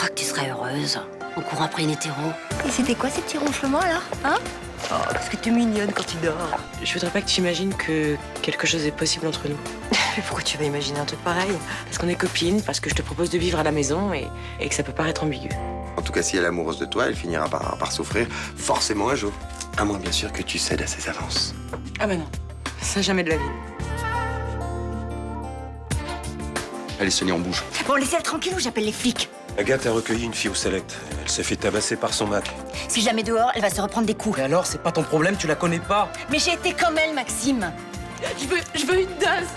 crois que tu serais heureuse en courant après une hétéro. Et c'était quoi ces petits ronflements alors, hein? Oh, parce que t'es mignonne quand tu dors. Je voudrais pas que tu imagines que quelque chose est possible entre nous. Mais pourquoi tu vas imaginer un truc pareil? Parce qu'on est copines, parce que je te propose de vivre à la maison et que ça peut paraître ambigu. En tout cas, si elle est amoureuse de toi, elle finira par souffrir forcément un jour. À moins bien sûr que tu cèdes à ses avances. Ah bah non, ça jamais de la vie. Allez, Sonia, on bouge. Bon, laissez-le tranquille ou j'appelle les flics. Agathe a recueilli une fille au select. Elle s'est fait tabasser par son Mac. Si jamais dehors, elle va se reprendre des coups. Mais alors, c'est pas ton problème, tu la connais pas. Mais j'ai été comme elle, Maxime. Je veux une dose.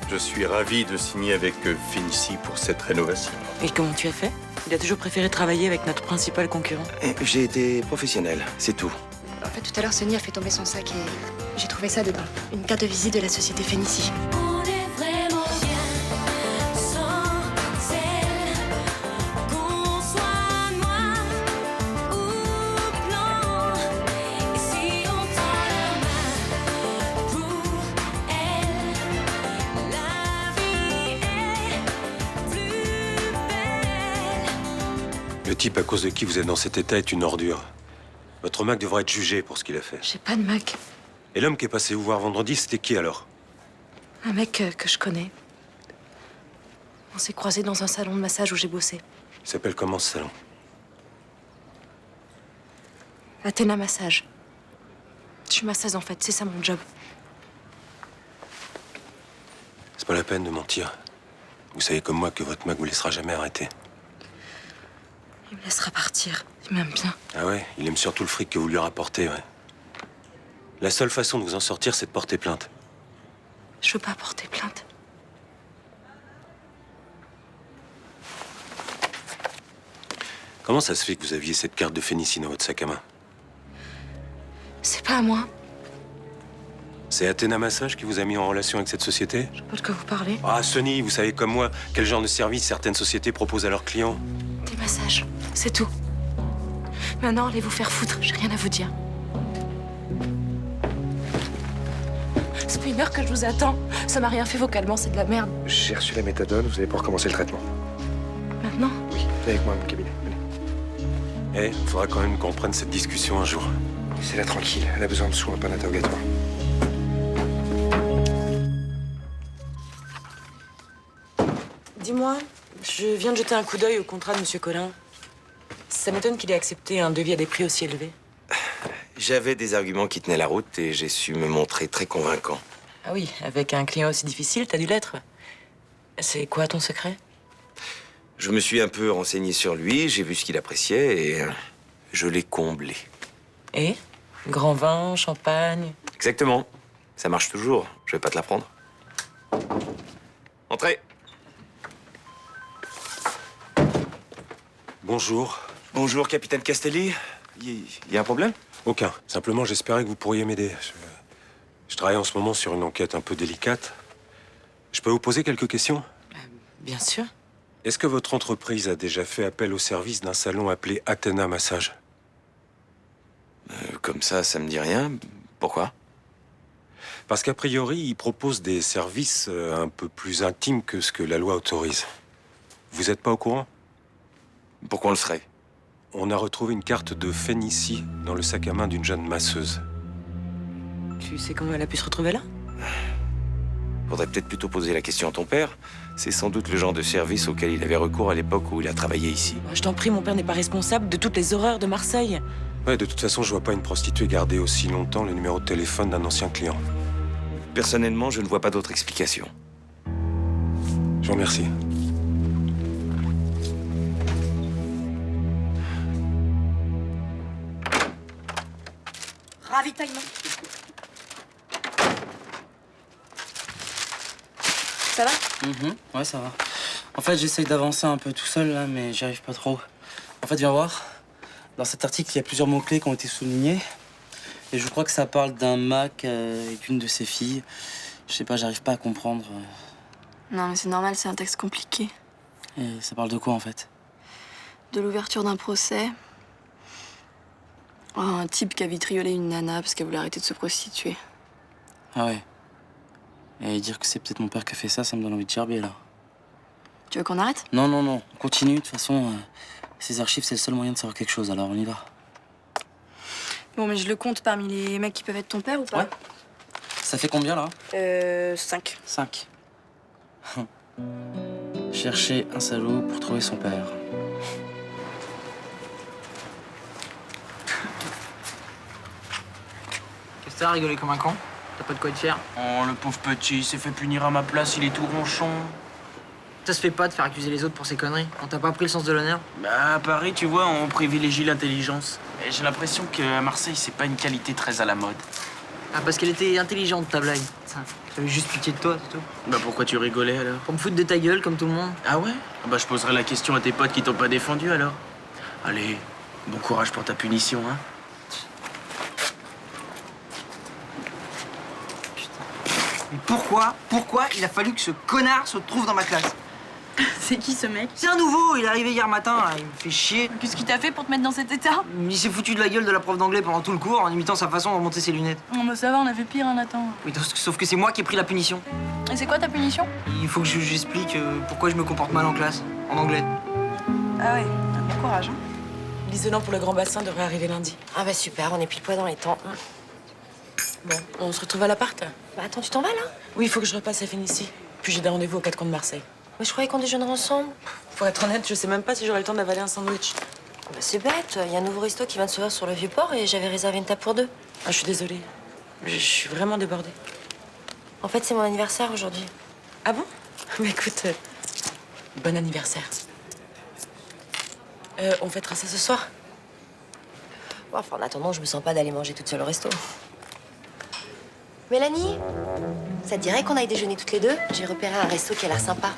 Je suis ravi de signer avec Fénicie pour cette rénovation. Et comment tu as fait? Il a toujours préféré travailler avec notre principal concurrent. J'ai été professionnel, c'est tout. En fait, tout à l'heure, Sonny a fait tomber son sac et j'ai trouvé ça dedans. Une carte de visite de la société Fénicie. On est vraiment bien sans elle. Qu'on soit noir ou blanc. Et si on tend la main pour elle, la vie est plus belle. Le type à cause de qui vous êtes dans cet état est une ordure. Votre Mac devrait être jugé pour ce qu'il a fait. J'ai pas de Mac. Et l'homme qui est passé vous voir vendredi, c'était qui alors? Un mec que je connais. On s'est croisés dans un salon de massage où j'ai bossé. Il s'appelle comment ce salon? Athéna Massage. Je suis masseuse en fait, c'est ça mon job. C'est pas la peine de mentir. Vous savez comme moi que votre Mac vous laissera jamais arrêter. Il me laissera partir. Il m'aime bien. Ah ouais? Il aime surtout le fric que vous lui rapportez, ouais. La seule façon de vous en sortir, c'est de porter plainte. Je veux pas porter plainte. Comment ça se fait que vous aviez cette carte de Fénicie dans votre sac à main? C'est pas à moi. C'est Athéna Massage qui vous a mis en relation avec cette société? Je sais pas de quoi vous parlez. Ah, Sonny, vous savez comme moi quel genre de service certaines sociétés proposent à leurs clients. Des massages, c'est tout. Maintenant, allez vous faire foutre, j'ai rien à vous dire. Ça fait 1 heure que je vous attends. Ça m'a rien fait vocalement, c'est de la merde. J'ai reçu la méthadone, vous allez pouvoir commencer le traitement. Maintenant? Oui, venez avec moi à mon cabinet. Venez. Eh, il faudra quand même qu'on prenne cette discussion un jour. Laissez-la tranquille, elle a besoin de soins, pas d'interrogatoire. Dis-moi, je viens de jeter un coup d'œil au contrat de Monsieur Collin. Ça m'étonne qu'il ait accepté un devis à des prix aussi élevés. J'avais des arguments qui tenaient la route et j'ai su me montrer très convaincant. Ah oui, avec un client aussi difficile, t'as dû l'être. C'est quoi ton secret? Je me suis un peu renseigné sur lui, j'ai vu ce qu'il appréciait et je l'ai comblé. Et? Grand vin, champagne? Exactement. Ça marche toujours. Je vais pas te l'apprendre. Entrez. Bonjour. Bonjour, capitaine Castelli. Il y a un problème? Aucun. Simplement, j'espérais que vous pourriez m'aider. Je travaille en ce moment sur une enquête un peu délicate. Je peux vous poser quelques questions? Bien sûr. Est-ce que votre entreprise a déjà fait appel au service d'un salon appelé Athéna Massage? Comme ça me dit rien. Pourquoi? Parce qu'a priori, il propose des services un peu plus intimes que ce que la loi autorise. Vous n'êtes pas au courant? Pourquoi on le serait? On a retrouvé une carte de Fénicie dans le sac à main d'une jeune masseuse. Tu sais comment elle a pu se retrouver là? Faudrait peut-être plutôt poser la question à ton père. C'est sans doute le genre de service auquel il avait recours à l'époque où il a travaillé ici. Je t'en prie, mon père n'est pas responsable de toutes les horreurs de Marseille. Ouais, de toute façon, je vois pas une prostituée garder aussi longtemps le numéro de téléphone d'un ancien client. Personnellement, je ne vois pas d'autre explication. Je vous remercie. Ravitaillement. Ça va? Ouais, ça va. En fait, j'essaye d'avancer un peu tout seul, là, mais j'y arrive pas trop. En fait, viens voir. Dans cet article, il y a plusieurs mots-clés qui ont été soulignés. Et je crois que ça parle d'un Mac et d'une de ses filles. Je sais pas, j'arrive pas à comprendre. Non, mais c'est normal, c'est un texte compliqué. Et ça parle de quoi, en fait? De l'ouverture d'un procès. Oh, un type qui a vitriolé une nana parce qu'elle voulait arrêter de se prostituer. Ah ouais. Et dire que c'est peut-être mon père qui a fait ça, ça me donne envie de gerber, là. Tu veux qu'on arrête? Non, non, non. On continue. De toute façon, ces archives, c'est le seul moyen de savoir quelque chose. Alors on y va. Bon, mais je le compte parmi les mecs qui peuvent être ton père ou pas? Ouais. Ça fait combien, là? 5. 5. Chercher un salaud pour trouver son père. Qu'est-ce que t'as rigolé comme un con? T'as pas de quoi être fier? Oh, le pauvre petit, il s'est fait punir à ma place, il est tout ronchon. Ça se fait pas de faire accuser les autres pour ces conneries. On t'a pas appris le sens de l'honneur? Bah, à Paris, tu vois, on privilégie l'intelligence. Et j'ai l'impression qu'à Marseille, c'est pas une qualité très à la mode. Ah, parce qu'elle était intelligente, ta blague. J'avais juste pitié de toi, c'est tout. Bah, pourquoi tu rigolais alors? Pour me foutre de ta gueule, comme tout le monde. Ah ouais? Ah bah, je poserai la question à tes potes qui t'ont pas défendu alors. Allez, bon courage pour ta punition, hein. Mais pourquoi il a fallu que ce connard se trouve dans ma classe? C'est qui ce mec? C'est un nouveau, il est arrivé hier matin, là, il me fait chier. Qu'est-ce qu'il t'a fait pour te mettre dans cet état? Il s'est foutu de la gueule de la prof d'anglais pendant tout le cours en imitant sa façon de remonter ses lunettes. Non, mais ça va, on a fait pire, hein, Nathan. Oui, sauf que c'est moi qui ai pris la punition. Et c'est quoi ta punition? Il faut que j'explique pourquoi je me comporte mal en classe, en anglais. Ah ouais, bon courage, hein. L'isolant pour le Grand Bassin devrait arriver lundi. Ah bah super, on est pile poil dans les temps. Bon, on se retrouve à l'appart? Bah attends, tu t'en vas là? Oui, il faut que je repasse à Fénicie. Puis j'ai des rendez-vous aux 4 coins de Marseille. Mais je croyais qu'on déjeunerait ensemble. Pour être honnête, je sais même pas si j'aurai le temps d'avaler un sandwich. Bah c'est bête, il y a un nouveau resto qui vient de s'ouvrir sur le Vieux-Port et j'avais réservé une table pour 2. Ah, je suis désolée. Je suis vraiment débordée. En fait, c'est mon anniversaire aujourd'hui. Ah bon? Mais écoute, bon anniversaire. On fêtera ça ce soir? Bon, enfin, en attendant, je me sens pas d'aller manger toute seule au resto. Mélanie, ça te dirait qu'on aille déjeuner toutes les deux? J'ai repéré un resto qui a l'air sympa.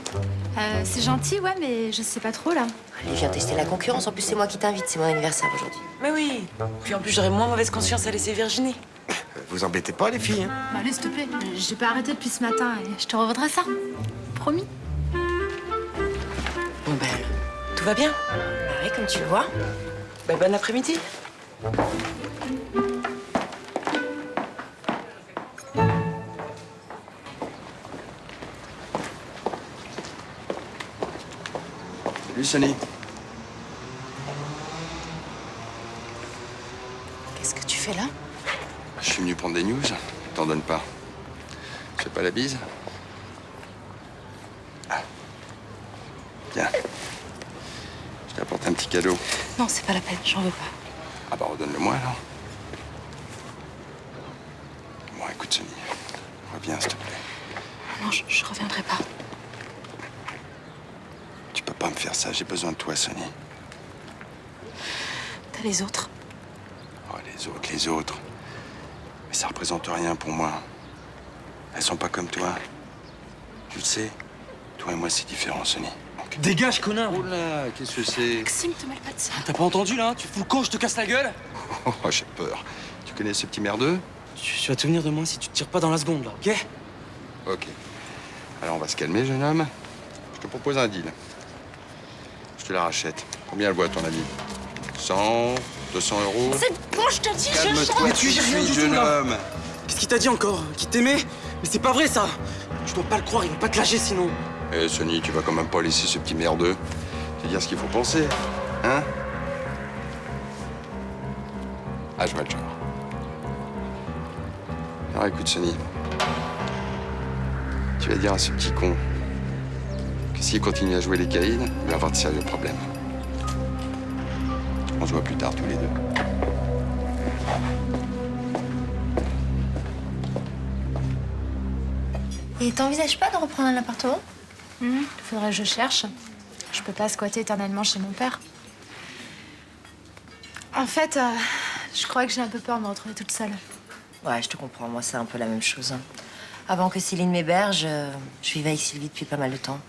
C'est gentil, ouais, mais je sais pas trop, là. Allez, viens tester la concurrence. En plus, c'est moi qui t'invite. C'est mon anniversaire aujourd'hui. Mais oui. Puis en plus, j'aurais moins mauvaise conscience à laisser Virginie. Vous embêtez pas, les filles, hein? Bah, allez, s'il te plaît. J'ai pas arrêté depuis ce matin et je te revaudrai ça. Promis. Bon ben, tout va bien? Bah oui, comme tu le vois. Ben, bon après-midi. Salut, Sonny. Qu'est-ce que tu fais là? Je suis venu prendre des news. T'en donnes pas. Tu fais pas la bise? Ah. Tiens. Je t'ai apporté un petit cadeau. Non, c'est pas la peine. J'en veux pas. Ah bah redonne-le-moi alors. Bon, écoute, Sonny. Reviens, s'il te plaît. Non, je reviendrai pas. Tu peux pas me faire ça. J'ai besoin de toi, Sonny. T'as les autres. Oh, les autres. Mais ça représente rien pour moi. Elles sont pas comme toi. Tu le sais. Toi et moi, c'est différent, Sonny. Donc... Dégage, connard! Oh là, qu'est-ce que c'est? Maxime, te mêle pas de ça. T'as pas entendu, là? Tu fous le camp, je te casse la gueule! Oh, j'ai peur. Tu connais ce petit merdeux? Tu vas te souvenir de moi si tu te tires pas dans la seconde, là, ok? Ok. Alors, on va se calmer, jeune homme. Je te propose un deal. Je te la rachète. Combien elle vaut, à ton avis? 100, 200 euros? C'est bon, je te dis, Calme-toi Mais tout tu de dis rien suite, du tout, jeune là. homme. Qu'est-ce qu'il t'a dit encore? Qu'il t'aimait? Mais c'est pas vrai, ça! Tu dois pas le croire, il va pas te lâcher sinon. Eh, Sonny, tu vas quand même pas laisser ce petit merdeux te dire ce qu'il faut penser, hein? Ah, je vois le genre. Alors, écoute, Sonny. Tu vas dire à ce petit con que s'il continue à jouer les caïds, il va avoir de sérieux problèmes. On se voit plus tard, tous les deux. Et t'envisages pas de reprendre un appartement? Faudrait que je cherche. Je peux pas squatter éternellement chez mon père. En fait, je crois que j'ai un peu peur de me retrouver toute seule. Ouais, je te comprends. Moi, c'est un peu la même chose. Hein. Avant que Céline m'héberge, je vivais avec Sylvie depuis pas mal de temps.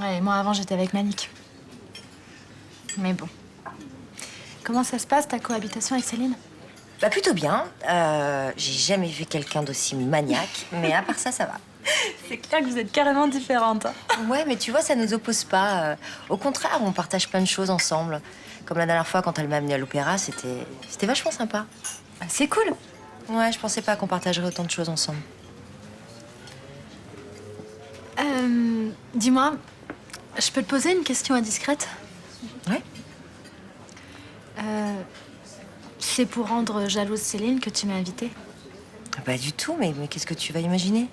Ouais, et moi, avant, j'étais avec Manique. Mais bon. Comment ça se passe, ta cohabitation avec Céline? Bah, plutôt bien. J'ai jamais vu quelqu'un d'aussi maniaque, mais à part ça, ça va. C'est clair que vous êtes carrément différentes. Ouais, mais tu vois, ça nous oppose pas. Au contraire, on partage plein de choses ensemble. Comme la dernière fois, quand elle m'a amenée à l'opéra, c'était vachement sympa. Bah, c'est cool. Ouais, je pensais pas qu'on partagerait autant de choses ensemble. Dis-moi, Je peux te poser une question indiscrète? Ouais. C'est pour rendre jalouse Céline que tu m'as invitée? Pas du tout, mais qu'est-ce que tu vas imaginer?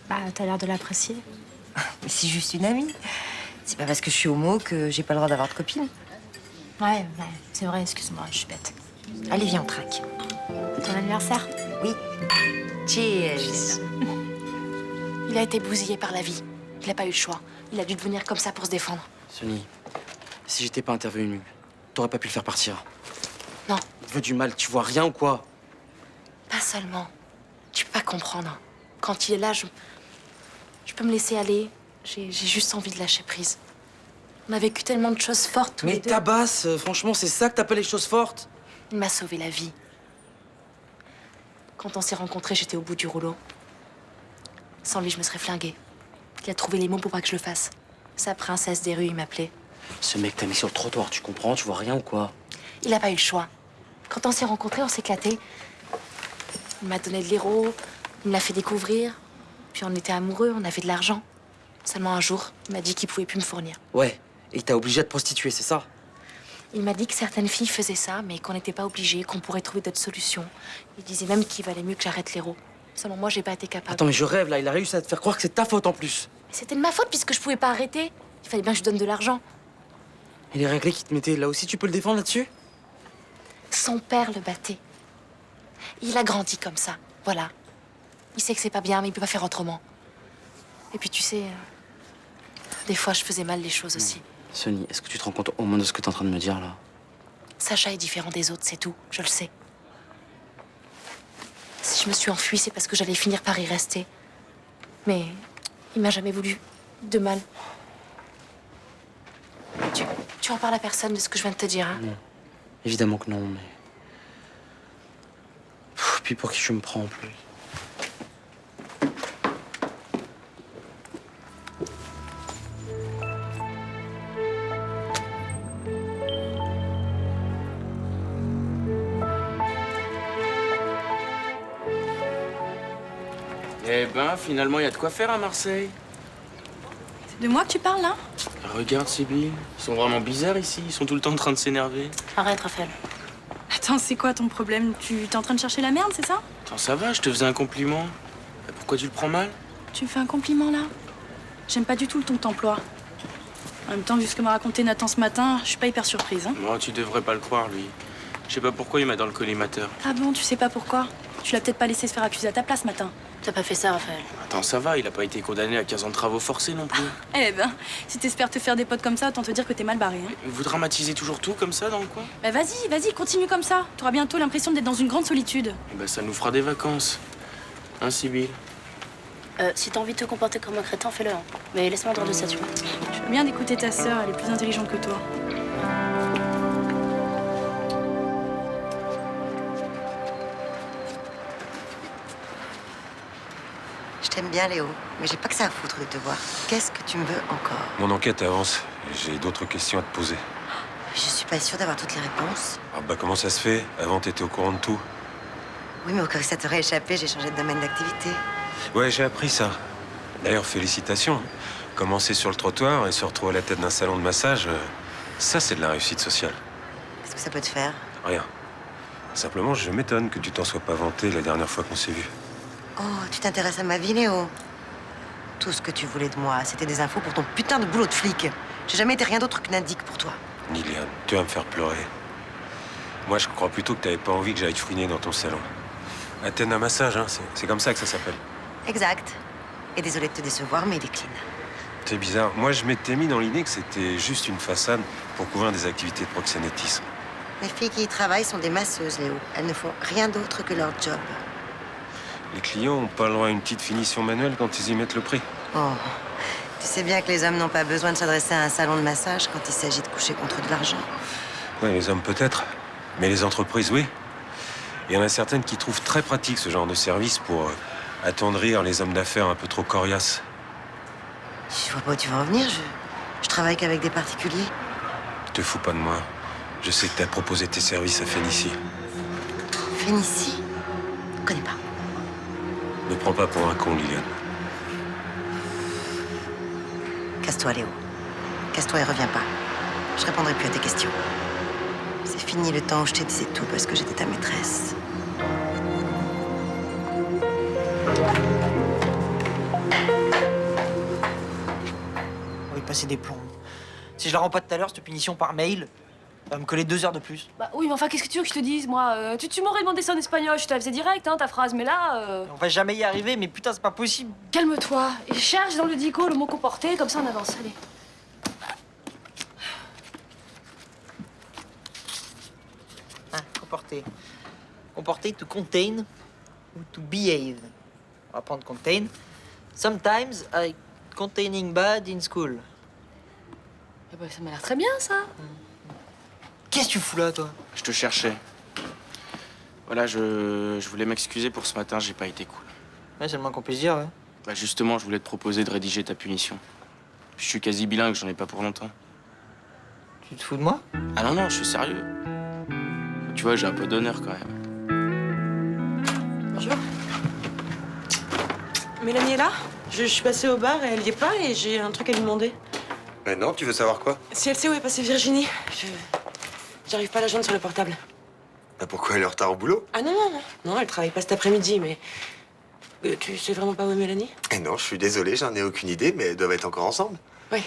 Bah, t'as l'air de l'apprécier. Mais c'est juste une amie. C'est pas parce que je suis homo que j'ai pas le droit d'avoir de copine. Ouais, c'est vrai, excuse-moi, je suis bête. Allez, viens, on traque. Ton anniversaire? Oui. Cheers. Il a été bousillé par la vie. Il n'a pas eu le choix. Il a dû devenir comme ça pour se défendre. Sonny, si j'étais pas intervenu, t'aurais pas pu le faire partir. Non. Il te veut du mal, tu vois rien ou quoi? Pas seulement. Tu peux pas comprendre. Quand il est là, je peux me laisser aller. J'ai juste envie de lâcher prise. On a vécu tellement de choses fortes tous les Mais deux. tabasse, franchement, c'est ça que t'appelles les choses fortes? Il m'a sauvé la vie. Quand on s'est rencontrés, j'étais au bout du rouleau. Sans lui, je me serais flinguée. Il a trouvé les mots pour pas que je le fasse. Sa princesse des rues, il m'appelait. Ce mec t'a mis sur le trottoir, tu comprends? Tu vois rien ou quoi? Il a pas eu le choix. Quand on s'est rencontrés, on s'est éclatés. Il m'a donné de l'héros, il me l'a fait découvrir. Puis on était amoureux, on avait de l'argent. Seulement un jour, il m'a dit qu'il pouvait plus me fournir. Ouais, et il t'a obligé à te prostituer, c'est ça? Il m'a dit que certaines filles faisaient ça, mais qu'on n'était pas obligé, qu'on pourrait trouver d'autres solutions. Il disait même qu'il valait mieux que j'arrête l'héros. Seulement moi, j'ai pas été capable. Attends, mais je rêve là, il a réussi à te faire croire que c'est ta faute en plus. Mais c'était de ma faute puisque je pouvais pas arrêter. Il fallait bien que je donne de l'argent. Et les règles qui te mettaient là aussi, tu peux le défendre là-dessus? Son père le battait. Il a grandi comme ça, voilà. Il sait que c'est pas bien, mais il peut pas faire autrement. Et puis tu sais, des fois je faisais mal les choses aussi. Sonny, est-ce que tu te rends compte au moins de ce que t'es en train de me dire là? Sacha est différent des autres, c'est tout, je le sais. Si je me suis enfuie, c'est parce que j'allais finir par y rester. Mais il m'a jamais voulu de mal. Tu en parles à personne de ce que je viens de te dire, hein? Non. Évidemment que non, mais... Puis pour qui tu me prends en plus? Eh ben, finalement, il y a de quoi faire à Marseille. C'est de moi que tu parles, là? Regarde, Sibylle. Ils sont vraiment bizarres ici. Ils sont tout le temps en train de s'énerver. Arrête, Raphaël. Attends, c'est quoi ton problème? Tu t'es en train de chercher la merde, c'est ça? Attends, ça va, je te faisais un compliment. Pourquoi tu le prends mal? Tu me fais un compliment, là? J'aime pas du tout le ton que t'emploies. En même temps, vu ce que m'a raconté Nathan ce matin, je suis pas hyper surprise, hein? Moi, tu devrais pas le croire, lui. Je sais pas pourquoi il m'a dans le collimateur. Ah bon, tu sais pas pourquoi? Tu l'as peut-être pas laissé se faire accuser à ta place ce matin. T'as pas fait ça, Raphaël. Attends, ça va, il a pas été condamné à 15 ans de travaux forcés non plus. Eh ben, si t'espères te faire des potes comme ça, autant te dire que t'es mal barré, hein? Vous dramatisez toujours tout comme ça dans le coin? Bah vas-y, continue comme ça. T'auras bientôt l'impression d'être dans une grande solitude. Eh ben, ça nous fera des vacances. Hein, Sibylle? Si t'as envie de te comporter comme un crétin, fais-le. Hein. Mais laisse-moi en dehors de ça, tu vois. Je veux bien d'écouter ta sœur, elle est plus intelligente que toi. Je t'aime bien, Léo, mais j'ai pas que ça à foutre de te voir. Qu'est-ce que tu me veux encore? Mon enquête avance. J'ai d'autres questions à te poser. Je suis pas sûre d'avoir toutes les réponses. Ah bah comment ça se fait? Avant, t'étais au courant de tout. Oui, mais au cas où ça t'aurait échappé, j'ai changé de domaine d'activité. Ouais, j'ai appris ça. D'ailleurs, félicitations. Commencer sur le trottoir et se retrouver à la tête d'un salon de massage, ça, c'est de la réussite sociale. Qu'est-ce que ça peut te faire? Rien. Simplement, je m'étonne que tu t'en sois pas vanté la dernière fois qu'on s'est vu. Oh, tu t'intéresses à ma vie, Léo? Tout ce que tu voulais de moi, c'était des infos pour ton putain de boulot de flic. J'ai jamais été rien d'autre qu'une indique pour toi. Liliane, tu vas me faire pleurer. Moi, je crois plutôt que t'avais pas envie que j'aille fouiner dans ton salon. Athènes un massage, hein, c'est comme ça que ça s'appelle. Exact. Et désolé de te décevoir, mais il décline. C'est bizarre. Moi, je m'étais mis dans l'idée que c'était juste une façade pour couvrir des activités de proxénétisme. Les filles qui y travaillent sont des masseuses, Léo. Elles ne font rien d'autre que leur job. Les clients ont pas le droit à une petite finition manuelle quand ils y mettent le prix. Oh, tu sais bien que les hommes n'ont pas besoin de s'adresser à un salon de massage quand il s'agit de coucher contre de l'argent. Ouais, les hommes peut-être, mais les entreprises, oui. Il y en a certaines qui trouvent très pratique ce genre de service pour attendrir les hommes d'affaires un peu trop coriaces. Je vois pas où tu veux en venir. Je travaille qu'avec des particuliers. Te fous pas de moi. Je sais que t'as proposé tes services à Fénicie. Fénicie? Je connais pas. Ne prends pas pour un con, Liliane. Casse-toi, Léo. Casse-toi et reviens pas. Je répondrai plus à tes questions. C'est fini le temps où je te disais tout parce que j'étais ta maîtresse. On va y passer des plombs. Si je la rends pas tout à l'heure, cette punition par mail, elle va me coller 2 heures de plus. Bah oui, mais enfin, qu'est-ce que tu veux que je te dise, moi tu m'aurais demandé ça en espagnol, je te la faisais direct, hein, ta phrase, mais là... On va jamais y arriver, mais putain, c'est pas possible. Calme-toi, et cherche dans le dico le mot comporter, comme ça on avance, allez. Hein, comporter. Comporter, to contain ou to behave. On va prendre contain. Sometimes I containing bad in school. Eh ben, ça m'a l'air très bien, ça. Qu'est-ce que tu fous là, toi? Je te cherchais. Voilà, je voulais m'excuser pour ce matin, j'ai pas été cool. Ouais, c'est le moins qu'on puisse dire, ouais. Bah justement, je voulais te proposer de rédiger ta punition. Je suis quasi bilingue, j'en ai pas pour longtemps. Tu te fous de moi? Ah non, non, je suis sérieux. Tu vois, j'ai un peu d'honneur quand même. Bonjour. Mélanie est là? Je suis passée au bar et elle y est pas et j'ai un truc à lui demander. Mais non, tu veux savoir quoi? Si elle sait où est passée Virginie, j'arrive pas à la joindre sur le portable. Bah pourquoi elle est en retard au boulot? Ah non, non, non. Non, elle travaille pas cet après-midi, mais... tu sais vraiment pas où est Mélanie? Eh non, je suis désolé, j'en ai aucune idée, mais elles doivent être encore ensemble. Oui,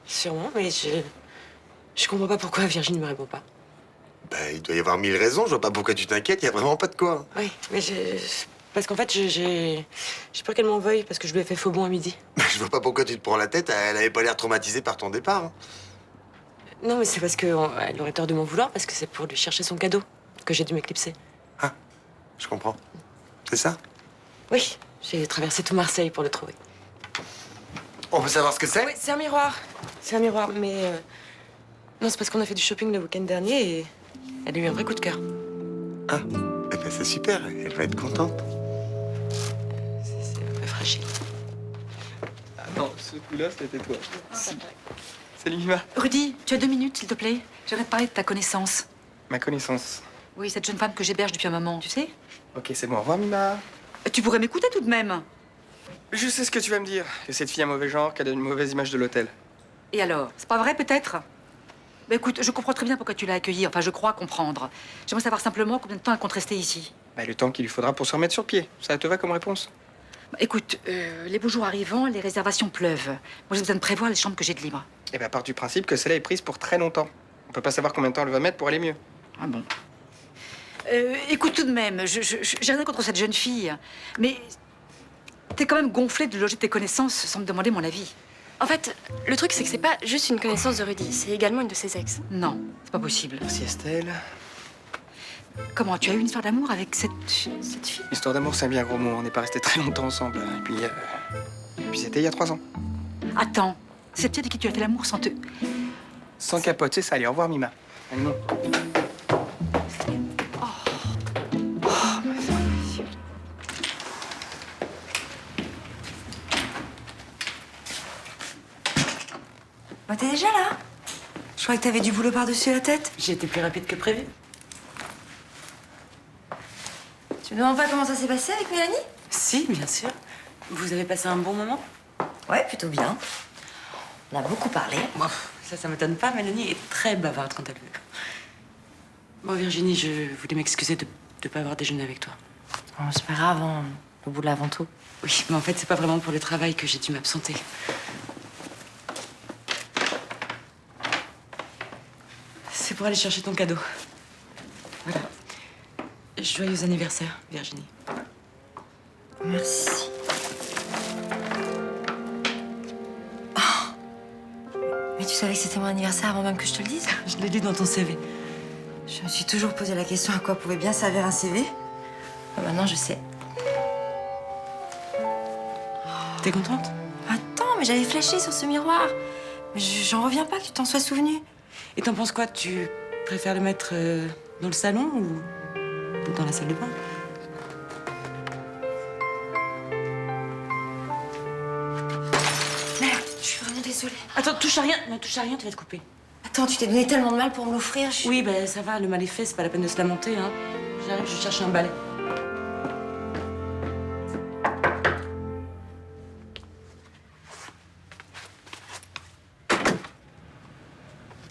sûrement, mais je comprends pas pourquoi Virginie me répond pas. Bah, il doit y avoir 1000 raisons, je vois pas pourquoi tu t'inquiètes, y a vraiment pas de quoi. Oui, mais parce qu'en fait, j'ai peur qu'elle m'en veuille parce que je lui ai fait faux bon à midi. Bah, je vois pas pourquoi tu te prends la tête, elle avait pas l'air traumatisée par ton départ. Hein. Non, mais c'est parce qu'elle aurait tort de m'en vouloir parce que c'est pour lui chercher son cadeau que j'ai dû m'éclipser. Ah, je comprends. C'est ça? Oui, j'ai traversé tout Marseille pour le trouver. On peut savoir ce que c'est? Oui, c'est un miroir. C'est un miroir, mais... Non, c'est parce qu'on a fait du shopping le week-end dernier et elle a eu un vrai coup de cœur. Ah, eh ben c'est super, elle va être contente. C'est un peu fragile. Ah non, ce coup-là, c'était toi. Salut, Mima. Rudy, tu as 2 minutes, s'il te plaît? J'aimerais te parler de ta connaissance. Ma connaissance. Oui, cette jeune femme que j'héberge depuis un moment, tu sais? Ok, c'est bon, au revoir, Mima. Tu pourrais m'écouter tout de même. Je sais ce que tu vas me dire, que cette fille a mauvais genre, qu'elle a une mauvaise image de l'hôtel. Et alors? C'est pas vrai, peut-être? Bah écoute, je comprends très bien pourquoi tu l'as accueillie. Enfin, je crois comprendre. J'aimerais savoir simplement combien de temps elle compte rester ici. Bah, le temps qu'il lui faudra pour se remettre sur pied. Ça te va comme réponse? Bah, écoute, les beaux jours arrivant, les réservations pleuvent. Moi, j'ai besoin de prévoir les chambres que j'ai de libre. Eh ben, part du principe que celle-là est prise pour très longtemps. On peut pas savoir combien de temps elle va mettre pour aller mieux. Ah bon? Écoute, tout de même, j'ai rien contre cette jeune fille. Mais t'es quand même gonflé de loger tes connaissances sans me demander mon avis. En fait, le truc, c'est que c'est pas juste une connaissance de Rudy, c'est également une de ses ex. Non, c'est pas possible. Merci, Estelle. Comment? Tu as eu une histoire d'amour avec cette fille? Histoire d'amour, c'est un bien gros mot. On n'est pas restés très longtemps ensemble. Et puis c'était il y a 3 ans. Attends, cette fille avec qui tu as fait l'amour sans te... Sans capote, c'est ça. Allez, au revoir, Mima. Allez, non. Bah, t'es déjà là? Je croyais que t'avais du boulot par-dessus la tête. J'ai été plus rapide que prévu. Tu me demandes pas comment ça s'est passé avec Mélanie? Si, bien sûr. Vous avez passé un bon moment? Ouais, plutôt bien. On a beaucoup parlé. Bon, ça m'étonne pas. Mélanie est très bavarde quand elle veut. Bon, Virginie, je voulais m'excuser de ne pas avoir déjeuné avec toi. Oh, c'est pas grave, hein. Au bout de l'avant tout. Oui, mais en fait, c'est pas vraiment pour le travail que j'ai dû m'absenter. C'est pour aller chercher ton cadeau. Voilà. Joyeux anniversaire, Virginie. Merci. Oh. Mais tu savais que c'était mon anniversaire avant même que je te le dise? Je l'ai lu dans ton CV. Je me suis toujours posé la question à quoi pouvait bien servir un CV. Maintenant, je sais. T'es contente? Attends, mais j'avais flashé sur ce miroir. Mais j'en reviens pas que tu t'en sois souvenu. Et t'en penses quoi? Tu préfères le mettre dans le salon ou dans la salle de bain? Merde, je suis vraiment désolée. Attends, touche à rien. Ne touche à rien, tu vas te couper. Attends, tu t'es donné tellement de mal pour me l'offrir. Oui, ben ça va, le mal est fait, c'est pas la peine de se lamenter, hein. J'arrive, je cherche un balai.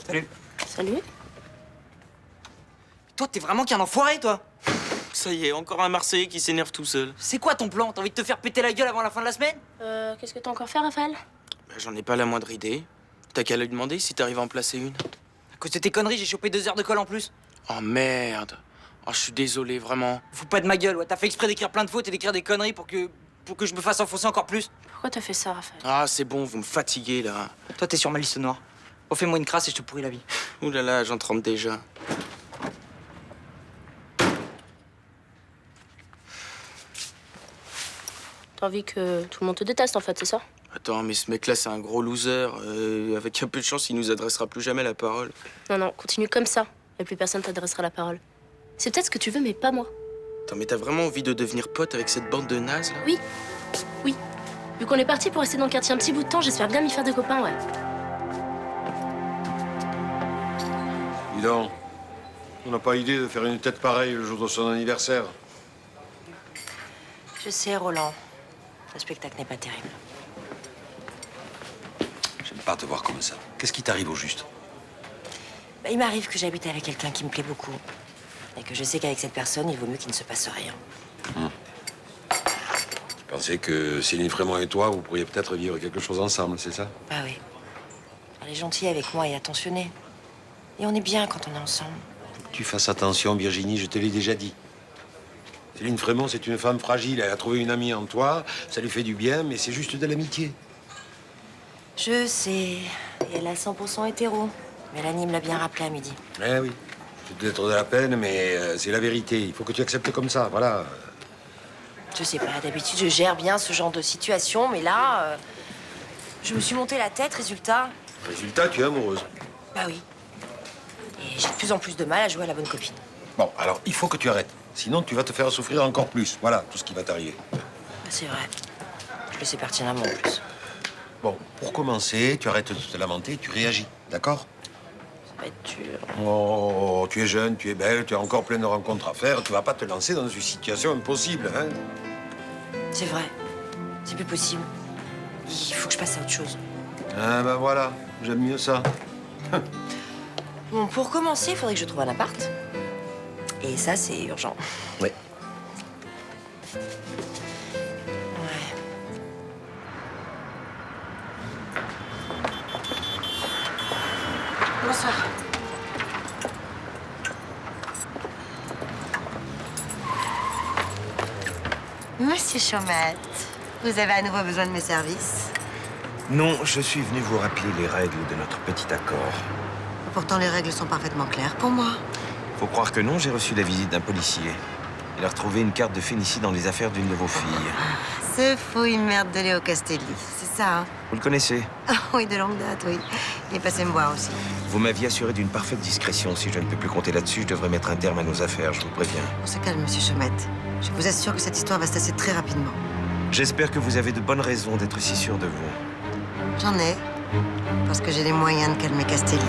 Salut. Salut. Toi, t'es vraiment qu'un enfoiré, toi. Ça y est, encore un Marseillais qui s'énerve tout seul. C'est quoi ton plan? T'as envie de te faire péter la gueule avant la fin de la semaine? Qu'est-ce que t'as encore fait, Raphaël? Bah, j'en ai pas la moindre idée. T'as qu'à lui demander si t'arrives à en placer une. À cause de tes conneries, j'ai chopé 2 heures de colle en plus. Oh merde. Oh, je suis désolé, vraiment. Fous pas de ma gueule, ouais. T'as fait exprès d'écrire plein de fautes et d'écrire des conneries pour que je me fasse enfoncer encore plus. Pourquoi t'as fait ça, Raphaël? Ah, c'est bon, vous me fatiguez, là. Toi, t'es sur ma liste noire. Refais-moi une crasse et je te pourris la vie. Ouh là là, j'en trempe déjà. T'as envie que tout le monde te déteste, en fait, c'est ça? Attends, mais ce mec-là, c'est un gros loser. Avec un peu de chance, il nous adressera plus jamais la parole. Non, non, continue comme ça, et plus personne t'adressera la parole. C'est peut-être ce que tu veux, mais pas moi. Attends, mais t'as vraiment envie de devenir pote avec cette bande de nazes, là? Oui, oui. Vu qu'on est parti pour rester dans le quartier un petit bout de temps, j'espère bien m'y faire des copains, ouais. Dis donc, on n'a pas idée de faire une tête pareille le jour de son anniversaire. Je sais, Roland. Le spectacle n'est pas terrible. J'aime pas te voir comme ça. Qu'est-ce qui t'arrive au juste? Bah, il m'arrive que j'habite avec quelqu'un qui me plaît beaucoup. Et que je sais qu'avec cette personne, il vaut mieux qu'il ne se passe rien. Tu pensais que Céline Frémont et toi, vous pourriez peut-être vivre quelque chose ensemble, c'est ça? Bah oui. Elle est gentille avec moi et attentionnée. Et on est bien quand on est ensemble. Faut que tu fasses attention, Virginie, je te l'ai déjà dit. Céline Frémont, c'est une femme fragile. Elle a trouvé une amie en toi. Ça lui fait du bien, mais c'est juste de l'amitié. Je sais. Et elle est à 100% hétéro. Mélanie me l'a bien rappelé à midi. Eh oui. C'est peut-être de la peine, mais c'est la vérité. Il faut que tu acceptes comme ça, voilà. Je sais pas, d'habitude, je gère bien ce genre de situation, mais là, je me suis monté la tête, résultat. Résultat, tu es amoureuse. Bah oui. Et j'ai de plus en plus de mal à jouer à la bonne copine. Bon, alors, il faut que tu arrêtes. Sinon, tu vas te faire souffrir encore plus. Voilà tout ce qui va t'arriver. Bah, c'est vrai. Je le sais pertinemment en plus. Bon, pour commencer, tu arrêtes de te lamenter, tu réagis, d'accord? Ça va être dur. Oh, tu es jeune, tu es belle, tu as encore plein de rencontres à faire. Tu vas pas te lancer dans une situation impossible, hein? C'est vrai. C'est plus possible. Il faut que je passe à autre chose. Ah ben voilà, j'aime mieux ça. Bon, pour commencer, il faudrait que je trouve un appart. Et ça, c'est urgent. Oui. Bonsoir. Monsieur Chaumette, vous avez à nouveau besoin de mes services? Non, je suis venu vous rappeler les règles de notre petit accord. Pourtant, les règles sont parfaitement claires pour moi. Faut croire que non, j'ai reçu la visite d'un policier. Il a retrouvé une carte de Fénicie dans les affaires d'une de vos filles. Ce fouille merde de Léo Castelli, c'est ça, hein? Vous le connaissez? Ah oui, de longue date, oui. Il est passé me voir aussi. Vous m'aviez assuré d'une parfaite discrétion. Si je ne peux plus compter là-dessus, je devrais mettre un terme à nos affaires, je vous préviens. On se calme, monsieur Chaumette. Je vous assure que cette histoire va se tasser très rapidement. J'espère que vous avez de bonnes raisons d'être si sûr de vous. J'en ai, parce que j'ai les moyens de calmer Castelli.